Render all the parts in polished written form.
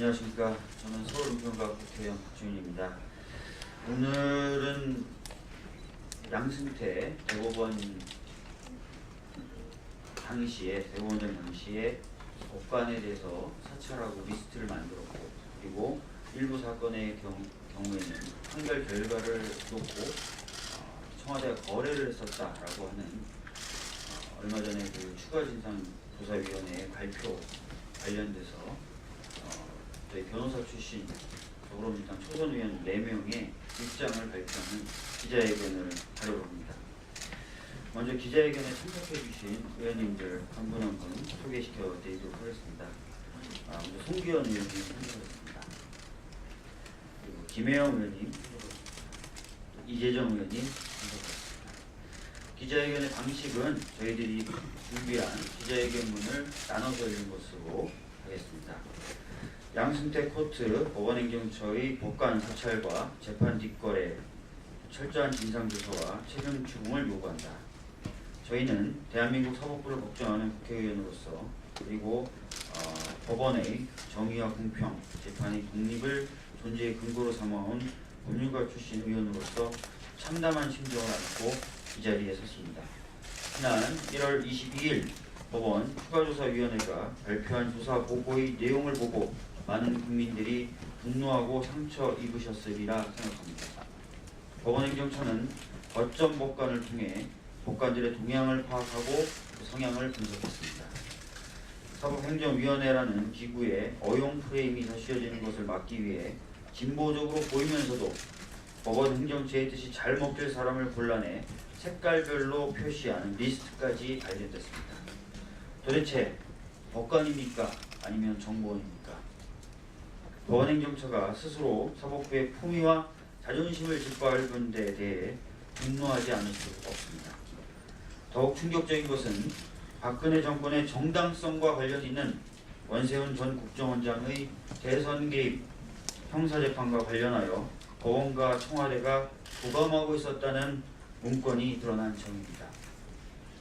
안녕하십니까. 저는 서울은평가 국회의원 박주인입니다. 오늘은 양승태 대법원 대법원장 당시에 법관에 대해서 사찰하고 리스트를 만들었고, 그리고 일부 사건의 경우에는 판결 결과를 놓고 청와대가 거래를 했었다라고 하는 얼마 전에 그 추가진상조사위원회 발표 관련돼서 저희 변호사 출신 더불어민주당 초선 의원 4명의 입장을 발표하는 기자회견을 하려고 합니다. 먼저 기자회견에 참석해 주신 의원님들 한 분 한 분 소개시켜 드리도록 하겠습니다. 먼저 송기현 의원님 참석하셨습니다. 그리고 김혜영 의원님, 이재정 의원님 참석하셨습니다. 기자회견의 방식은 저희들이 준비한 기자회견문을 나눠서 읽는 것으로 하겠습니다. 양승태 코트 법원행정처의 법관 사찰과 재판 뒷거래 철저한 진상조사와 책임 추궁을 요구한다. 저희는 대한민국 사법부를 걱정하는 국회의원으로서, 그리고 법원의 정의와 공평, 재판의 독립을 존재의 근거로 삼아온 법률가 출신 의원으로서 참담한 심정을 안고 이 자리에 섰습니다. 지난 1월 22일 법원 추가조사위원회가 발표한 조사 보고의 내용을 보고 많은 국민들이 분노하고 상처 입으셨으리라 생각합니다. 법원행정처는 거점 법관을 통해 법관들의 동향을 파악하고 그 성향을 분석했습니다. 사법행정위원회라는 기구의 어용 프레임이 씌워지는 것을 막기 위해 진보적으로 보이면서도 법원 행정처의 뜻이 잘 먹힐 사람을 골라내 색깔별로 표시하는 리스트까지 발견됐습니다. 도대체 법관입니까? 아니면 정보원입니까? 법원행정처가 스스로 사법부의 품위와 자존심을 짓밟은 데 대해 분노하지 않을 수 없습니다. 더욱 충격적인 것은 박근혜 정권의 정당성과 관련 있는 원세훈 전 국정원장의 대선 개입 형사재판과 관련하여 법원과 청와대가 부감하고 있었다는 문건이 드러난 점입니다.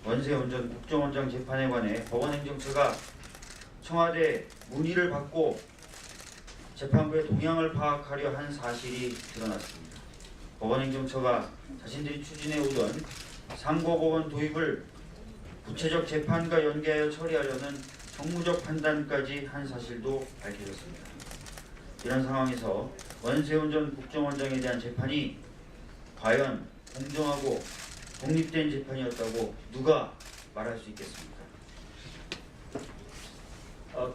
원세훈 전 국정원장 재판에 관해 법원행정처가 청와대 문의를 받고 재판부의 동향을 파악하려 한 사실이 드러났습니다. 법원행정처가 자신들이 추진해 오던 상고법원 도입을 구체적 재판과 연계하여 처리하려는 정무적 판단까지 한 사실도 밝혀졌습니다. 이런 상황에서 원세훈 전 국정원장에 대한 재판이 과연 공정하고 독립된 재판이었다고 누가 말할 수 있겠습니까?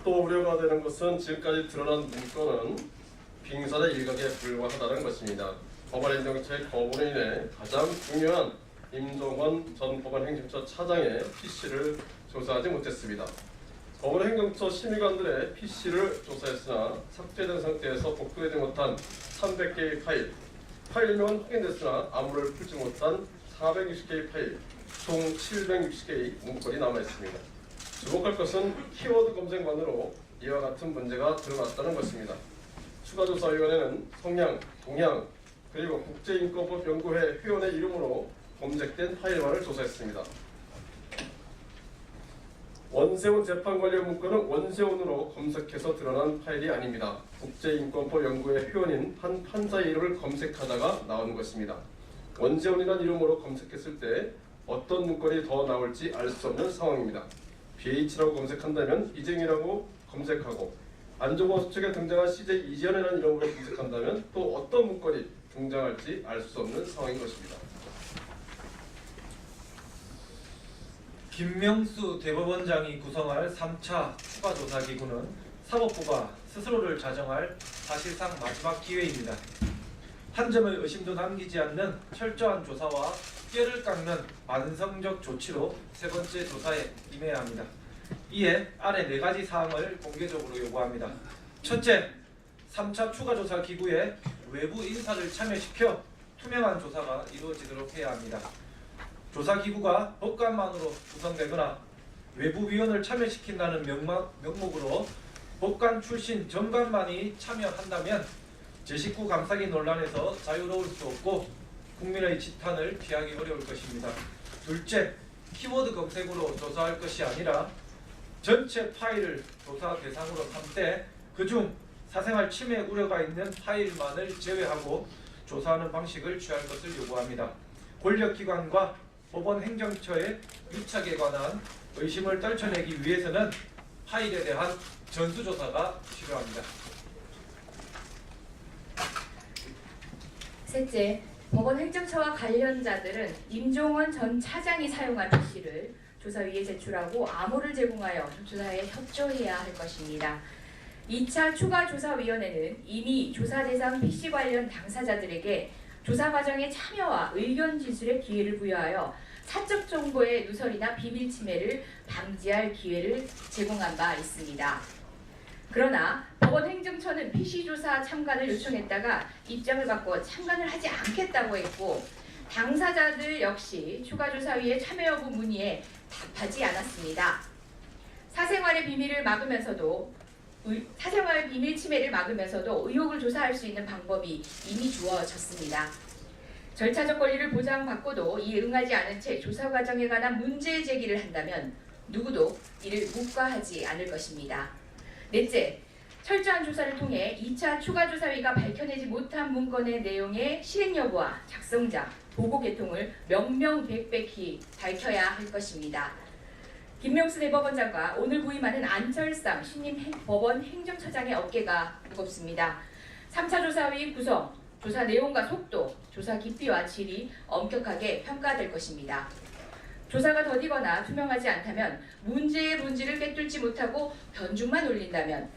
또 우려가 되는 것은 지금까지 드러난 문건은 빙산의 일각에 불과하다는 것입니다. 법원행정처의 거부로 인해 가장 중요한 임종원 전 법원행정처 차장의 PC를 조사하지 못했습니다. 법원행정처 심의관들의 PC를 조사했으나 삭제된 상태에서 복구되지 못한 300개의 파일명은 확인됐으나 암호를 풀지 못한 460개의 파일, 총 760개의 문건이 남아있습니다. 주목할 것은 키워드 검색만으로 이와 같은 문제가 드러났다는 것입니다. 추가조사위원회는 성향, 동향, 그리고 국제인권법 연구회 회원의 이름으로 검색된 파일만을 조사했습니다. 원세훈 재판 관련 문건은 원세훈으로 검색해서 드러난 파일이 아닙니다. 국제인권법 연구회 회원인 한 판사의 이름을 검색하다가 나온 것입니다. 원세훈이라는 이름으로 검색했을 때 어떤 문건이 더 나올지 알 수 없는 상황입니다. BH라고 검색한다면 이재명이라고 검색하고, 안종범 측에 등장한 CJ 이지연이라는 이름으로 검색한다면 또 어떤 문건이 등장할지 알 수 없는 상황인 것입니다. 김명수 대법원장이 구성할 3차 추가조사기구는 사법부가 스스로를 자정할 사실상 마지막 기회입니다. 한 점의 의심도 남기지 않는 철저한 조사와 뼈를 깎는 반성적 조치로 세 번째 조사에 임해야 합니다. 이에 아래 4가지 사항을 공개적으로 요구합니다. 첫째, 3차 추가조사 기구에 외부 인사를 참여시켜 투명한 조사가 이루어지도록 해야 합니다. 조사기구가 법관만으로 구성되거나 외부위원을 참여시킨다는 명목으로 법관 출신 전관만이 참여한다면 제19 감사기 논란에서 자유로울 수 없고 국민의 지탄을 피하기 어려울 것입니다. 둘째, 키워드 검색으로 조사할 것이 아니라 전체 파일을 조사 대상으로 삼되 그중 사생활 침해 우려가 있는 파일만을 제외하고 조사하는 방식을 취할 것을 요구합니다. 권력기관과 법원 행정처의 유착에 관한 의심을 떨쳐내기 위해서는 파일에 대한 전수조사가 필요합니다. 셋째, 법원 행정처와 관련자들은 임종원 전 차장이 사용한 PC를 조사위에 제출하고 암호를 제공하여 조사에 협조해야 할 것입니다. 2차 추가조사위원회는 이미 조사 대상 PC 관련 당사자들에게 조사 과정의 참여와 의견 진술의 기회를 부여하여 사적 정보의 누설이나 비밀 침해를 방지할 기회를 제공한 바 있습니다. 그러나 법원 행정처는 PC 조사 참관을 요청했다가 입장을 바꿔 참관을 하지 않겠다고 했고, 당사자들 역시 추가조사위의 참여 여부 문의에 답하지 않았습니다. 사생활의 비밀을 막으면서도 사생활 비밀 침해를 막으면서도 의혹을 조사할 수 있는 방법이 이미 주어졌습니다. 절차적 권리를 보장받고도 이에 응하지 않은 채 조사 과정에 관한 문제 제기를 한다면 누구도 이를 묵과하지 않을 것입니다. 넷째, 철저한 조사를 통해 2차 추가조사위가 밝혀내지 못한 문건의 내용의 실행 여부와 작성자, 보고 계통을 명명백백히 밝혀야 할 것입니다. 김명수 대법원장과 오늘 부임하는 안철상 신임 법원 행정처장의 어깨가 무겁습니다. 3차 조사위 구성, 조사 내용과 속도, 조사 깊이와 질이 엄격하게 평가될 것입니다. 조사가 더디거나 투명하지 않다면 문제의 본질을 꿰뚫지 못하고 변죽만 올린다면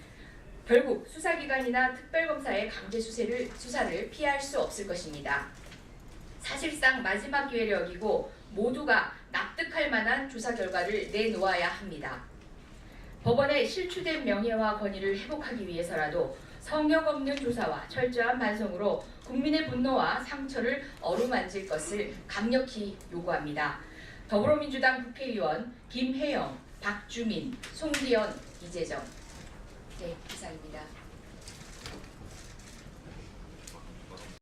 결국 수사기관이나 특별검사의 강제 수사를 피할 수 없을 것입니다. 사실상 마지막 기회를 여기고 모두가 납득할 만한 조사 결과를 내놓아야 합니다. 법원의 실추된 명예와 권위를 회복하기 위해서라도 성역 없는 조사와 철저한 반성으로 국민의 분노와 상처를 어루만질 것을 강력히 요구합니다. 더불어민주당 국회의원 김혜영, 박주민, 송기현, 이재정. 네, 이상입니다.